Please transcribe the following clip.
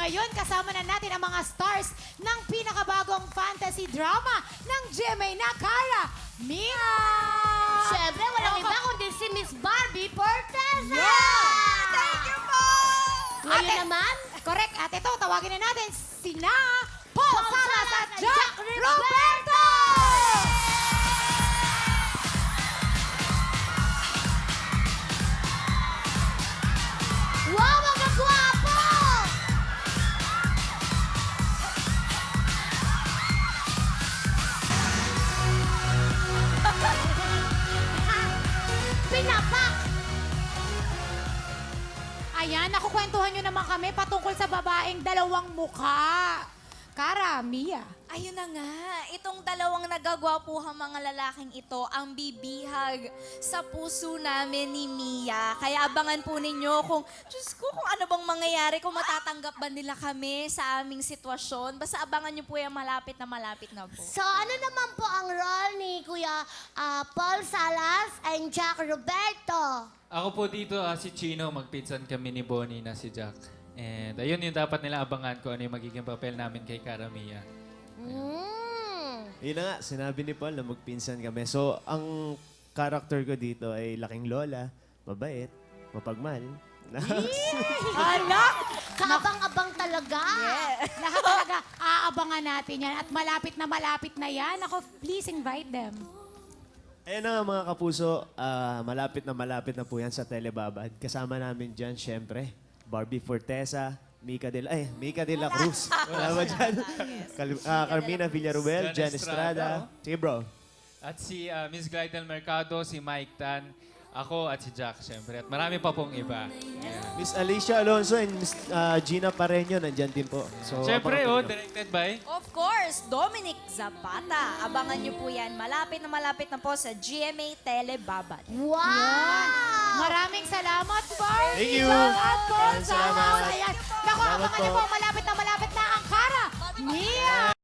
ngayon, kasama na natin ang mga stars ng pinakabagong fantasy drama ng GMA na Kara, Mia! Siyempre, walang iba kundi si Miss Barbie Forteza! Yeah! Thank you po! Ngayon Ate- naman, Correct. At ito, tawagin na natin sina Paul Salas at Jack Jack Roberto! wow, mga gwapo! Pinapak! Ayan, nakukwentuhan nyo naman kami patungkol sa babaeng dalawang mukha. Kara, Mia. Ayun na nga, itong dalawang nagagwapuhang mga lalaking ito ang bibihag sa puso namin ni Mia. Kaya abangan po ninyo kung, Diyos ko, kung ano bang mangyayari, kung matatanggap ba nila kami sa aming sitwasyon. Basta abangan nyo po yung malapit na po. So, ano naman po ang role ni Kuya Paul Salas and Jack Roberto? Ako po dito, si Chino, magpinsan kami ni Bonnie na si Jack. And ayun yung dapat nila abangan ko ano yung magiging papel namin kay Kara Mia. Yun na nga, sinabi ni Paul na magpinsan kami. So, ang character ko dito ay laking lola, mabait, mapagmahal. Hala! Kaabang-abang talaga. Lahat talaga aabangan natin yan. At malapit na yan. Ako, please invite them. Ayun na nga mga kapuso, malapit na po yan sa Telebabad. Kasama namin dyan, syempre, Barbie Forteza, Mika de la Cruz. Wala ba dyan? Carmina Villaruel, Jan Jan Estrada. Sige bro. At si Miss Glidel Mercado, si Mike Tan, ako at si Jack, syempre. At marami pa pong iba. Yeah. Miss Alicia Alonso and Miss Gina Pareño, nandyan din po. So, Syempre, abangan po. directed by... Of course, Dominic Zapata. Abangan nyo po yan. Malapit na po sa GMA Telebabad. Wow! Maraming salamat, Barbie. Thank you. Jack at Paul Salamat. Salas. Ayan. Naku, Salamat abangan niyo po. po, malapit na ang Kara, Mia!